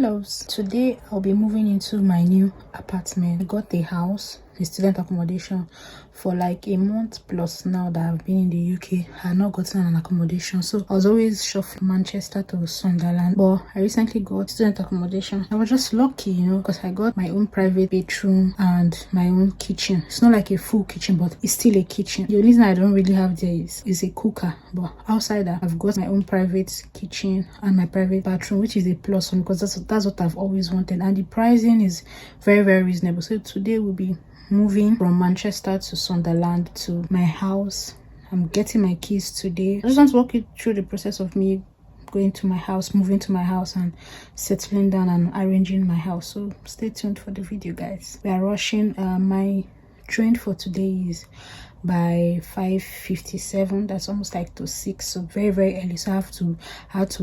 Loves, today I'll be moving into my new apartment. I got a house, a student accommodation, for like a month plus now that I've been in the UK. I had not gotten an accommodation, so I was always short from Manchester to Sunderland, but I recently got student accommodation. I was just lucky, you know, because I got my own private bedroom and my own kitchen. It's not like a full kitchen, but it's still a kitchen. The only reason I don't really have there is a cooker, but outside that, I've got my own private kitchen and my private bathroom, which is a plus one because that's what I've always wanted, and the pricing is very, very reasonable. So today we'll be moving from Manchester to Sunderland to my house. I'm getting my keys today. I just want to walk you through the process of me going to my house, moving to my house, and settling down and arranging my house. So stay tuned for the video, guys. We are rushing. My train for today is by 5:57. That's almost like to 6, so very, very early. So I have to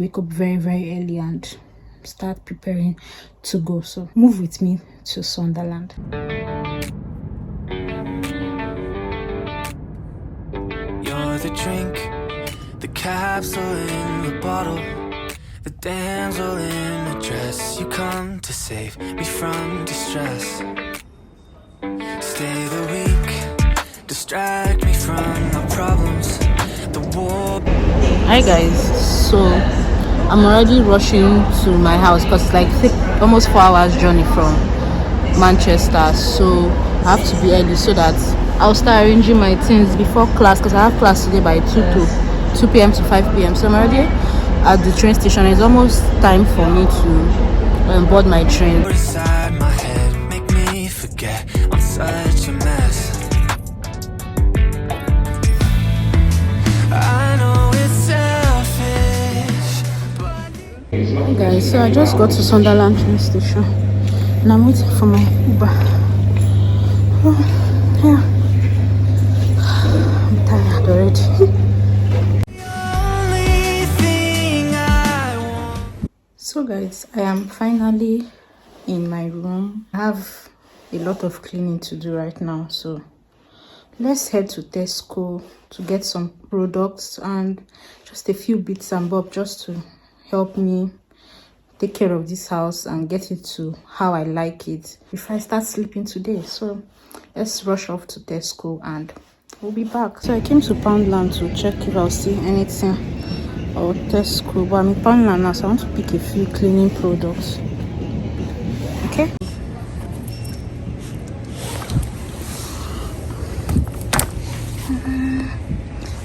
wake up very, very early and start preparing to go. So move with me to Sunderland. You're the drink, the capsule in the bottle, the damsel in a dress. You come to save me from distress. Stay the week, distract me from my problems. The war. Hi guys, so I'm already rushing to my house because it's like almost 4 hours journey from Manchester, so I have to be early so that I'll start arranging my things before class, because I have class today by 2 p.m. to 5 p.m. So I'm already at the train station. It's almost time for me to board my train. Inside my head, make me forget I'm such a mess. I know it's selfish, but Hey guys, so I just got to Sunderland train station and I'm waiting for my Uber. Oh, yeah. I'm tired already. So guys, I am finally in my room. I have a lot of cleaning to do right now, so let's head to Tesco to get some products and just a few bits and bobs just to help me take care of this house and get it to how I like it before I start sleeping today. So let's rush off to Tesco and we'll be back. So I came to Poundland to check if I'll see anything or Tesco, but I'm in Poundland now, so I want to pick a few cleaning products. Okay.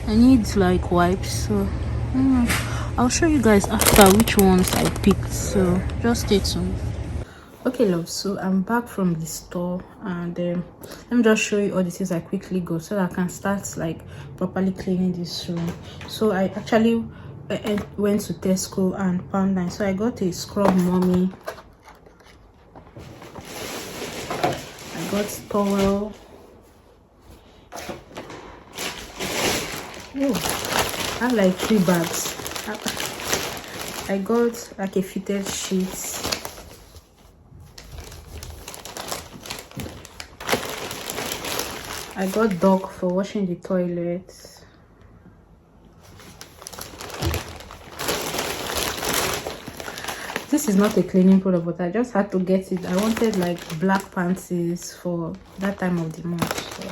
I need like wipes, so I'll show you guys after which ones I picked, so just stay tuned. Okay love, so I'm back from the store and let me just show you all the things I quickly got so that I can start like properly cleaning this room. So I actually went to Tesco and Poundland. So I got a scrub mommy, I got towel, oh, I have like 3 bags. I got like a fitted sheet, I got dog for washing the toilet, this is not a cleaning product, but I just had to get it. I wanted like black panties for that time of the month, so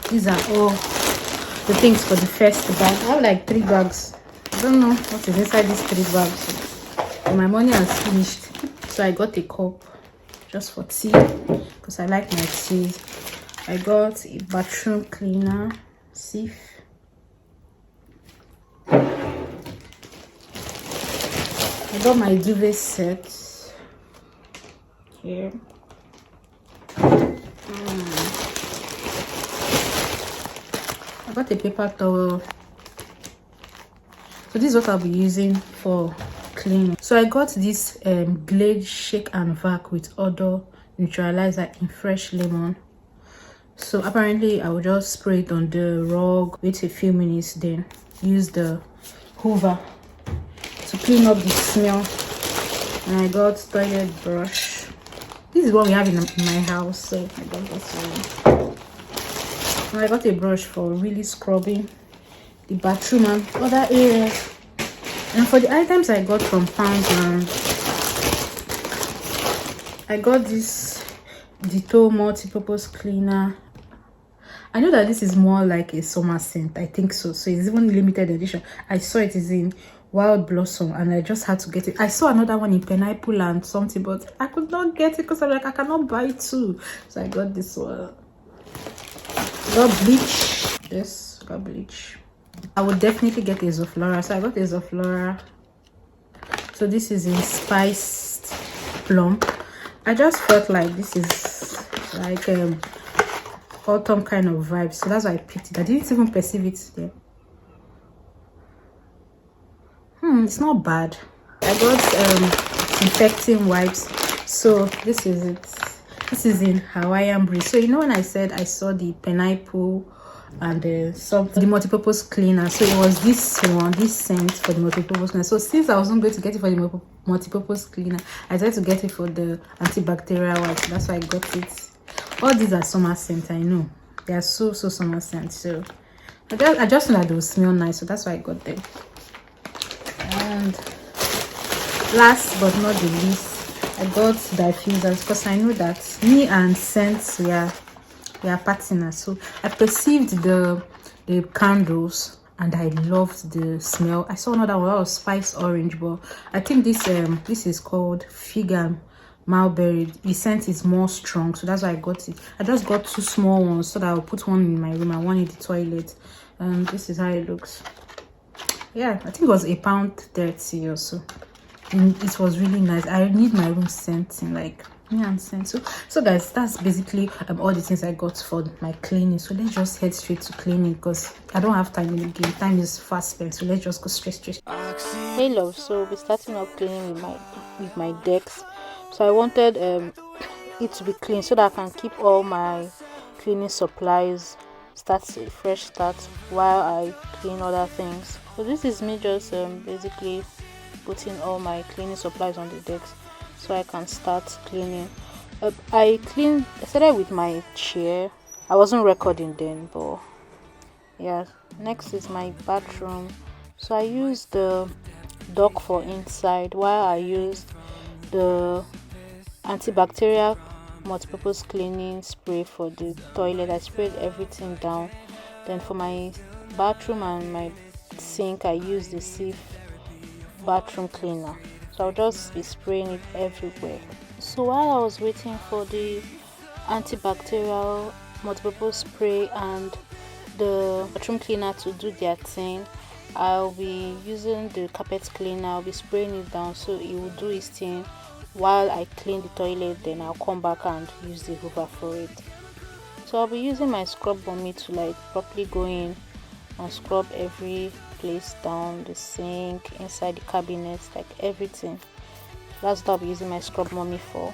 these are all the things for the first bag. I have like 3 bags. I don't know what is inside these 3 bags, but my money has finished. So I got a cup just for tea because I like my tea. I got a bathroom cleaner, Sif. I got my duvet set here. I got a paper towel. So this is what I'll be using for cleaning. So I got this Glade shake and vac with odor neutralizer in fresh lemon. So apparently I will just spray it on the rug, wait a few minutes, then use the hoover to clean up the smell. And I got toilet brush. This is what we have in my house, so I got this one. And I got a brush for really scrubbing the bathroom and other areas. And And for the items I got from Poundland, I got this Ditto multi-purpose cleaner. I know that this is more like a summer scent, I think so. So it's even limited edition. I saw it is in Wild Blossom and I just had to get it. I saw another one in Pineapple and something, but I could not get it because I'm like, I cannot buy two. So I got this one. Got bleach. Yes, got bleach. I would definitely get a Zoflora. So I got a Zoflora. So this is in spiced plum. I just felt like this is like autumn kind of vibe, so that's why I picked it. I didn't even perceive it there. It's not bad. I got infecting wipes. So this is it. This is in Hawaiian breeze. So you know when I said I saw the pineapple and the multi-purpose cleaner, so it was this one, this scent for the multi-purpose cleaner. So since I wasn't going to get it for the multi-purpose cleaner, I tried to get it for the antibacterial wipes. That's why I got it. All these are summer scents, I know. They are so summer scents. So I just know that they will smell nice, so that's why I got them. And last but not the least, I got diffusers because I know that me and scents we are partners. So I perceived the candles and I loved the smell. I saw another one that was spice orange, but I think this is called Fig Mulberry. The scent is more strong, so that's why I got it. I just got two small ones so that I'll put one in my room and one in the toilet. This is how it looks. Yeah, I think it was £1.30 or so. And it was really nice. I need my room scenting, like me and scent. So guys, that's basically all the things I got for my cleaning. So let's just head straight to cleaning because I don't have time in the game. Time is fast spent, so let's just go straight. Hey love, so we're starting up cleaning with my decks. So I wanted it to be clean so that I can keep all my cleaning supplies, start a fresh start while I clean other things. So this is me just basically putting all my cleaning supplies on the decks so I can start cleaning. I started with my chair. I wasn't recording then, but yeah. Next is my bathroom. So I used the dock for inside while I used the antibacterial multi-purpose cleaning spray for the toilet. I sprayed everything down. Then for my bathroom and my sink, I used the Cif bathroom cleaner. So I'll just be spraying it everywhere. So while I was waiting for the antibacterial multi-purpose spray and the bathroom cleaner to do their thing, I'll be using the carpet cleaner. I'll be spraying it down so it will do its thing while I clean the toilet. Then I'll come back and use the hoover for it. So I'll be using my scrub bomb to like properly go in and scrub every place down, the sink, inside the cabinets, like everything. That's what I'll be using my scrub mommy for.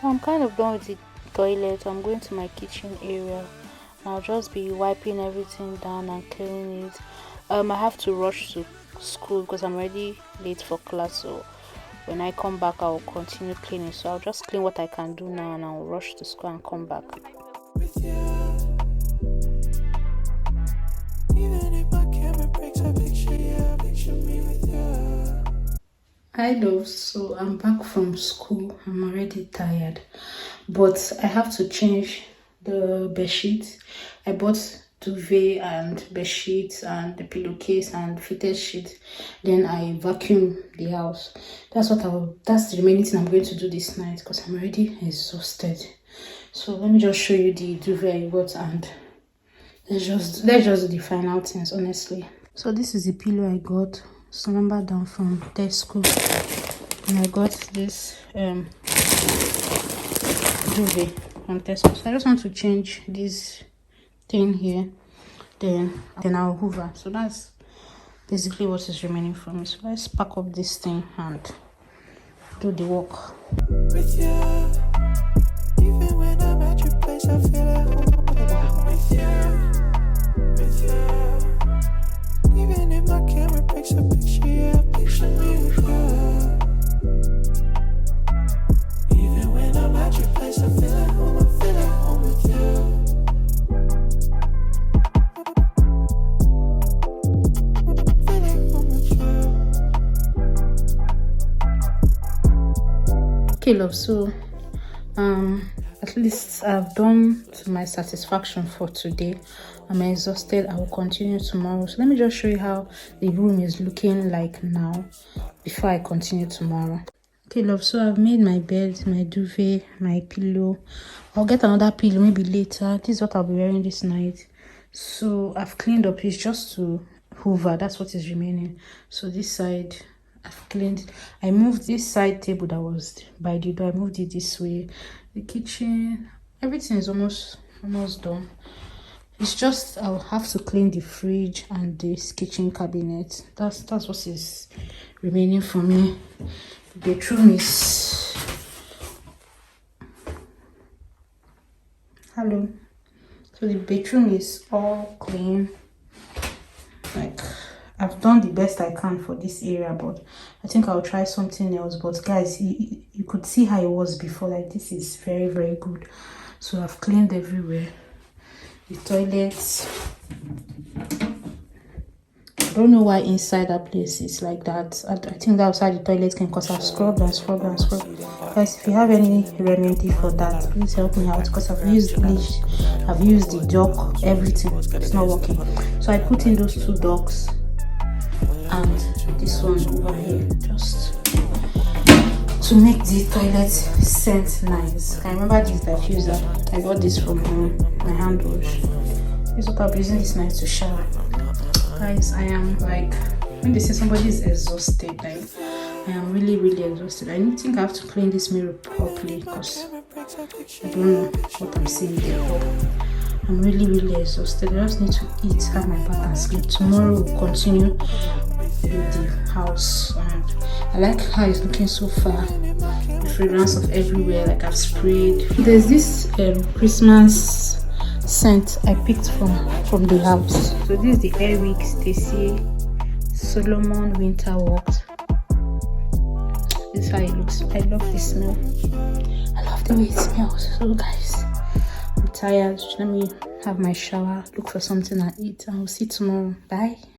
I'm kind of done with the toilet. I'm going to my kitchen area. I'll just be wiping everything down and cleaning it. I have to rush to school because I'm already late for class, so when I come back I'll continue cleaning. So I'll just clean what I can do now and I'll rush to school and come back. With you. Even if my camera breaks, I picture me with you. Hi love, so I'm back from school. I'm already tired, but I have to change the bed sheet. I bought duvet and bed sheets and the pillowcase and fitted sheet. Then I vacuum the house. That's the remaining thing I'm going to do this night because I'm already exhausted. So let me just show you the duvet I got, and let's just do the final things, honestly. So this is the pillow I got, slumber down from Tesco, and I got this duvet from Tesco. So I just want to change this thing here, then I'll hoover. So that's basically what is remaining for me. So let's pack up this thing and do the work. With you, even when I'm at your place, I feel at home. With you, even if my camera breaks a picture, yeah, picture me with you. Even when I'm at your place, I feel at home. I feel at home with you. Okay, love, so at least I've done to my satisfaction for today. I'm exhausted. I will continue tomorrow. So let me just show you how the room is looking like now before I continue tomorrow. Okay, love, so I've made my bed, my duvet, my pillow. I'll get another pillow maybe later. This is what I'll be wearing this night. So I've cleaned up. It's just to hoover. That's what is remaining. So this side I've cleaned. I moved this side table that was by the door. I moved it this way. The kitchen, everything is almost done. It's just I'll have to clean the fridge and this kitchen cabinet. That's what is remaining for me. The bedroom is hello. So the bedroom is all clean. Like, I've done the best I can for this area, but I think I'll try something else. But guys, you could see how it was before. Like, this is very, very good. So I've cleaned everywhere. The toilets, I don't know why inside that place is like that. I think that outside the toilet can cause I've scrubbed. Guys, if you have any remedy for that, please help me out, because I've used bleach, I've used the dock, everything. It's not working. So I put in those 2 docks and this one over here, just to make the toilet scent nice. I remember this diffuser. I got this from my hand wash. This is what I'll be using this night to shower. Guys, I am like, when they say somebody is exhausted, like, I am really, really exhausted. I don't think I have to clean this mirror properly because I don't know what I'm seeing there. But I'm really, really exhausted. I just need to eat, have my bath and sleep. Tomorrow we'll continue with the house. And I like how it's looking so far. The fragrance of everywhere, like I've sprayed. There's this Christmas scent I picked from the house. So this is the Airwick Stacy Solomon Winter Walks. This is how it looks. I love the smell. I love the way it smells. So guys, I'm tired. Let me have my shower, look for something and eat, and we'll see you tomorrow. Bye.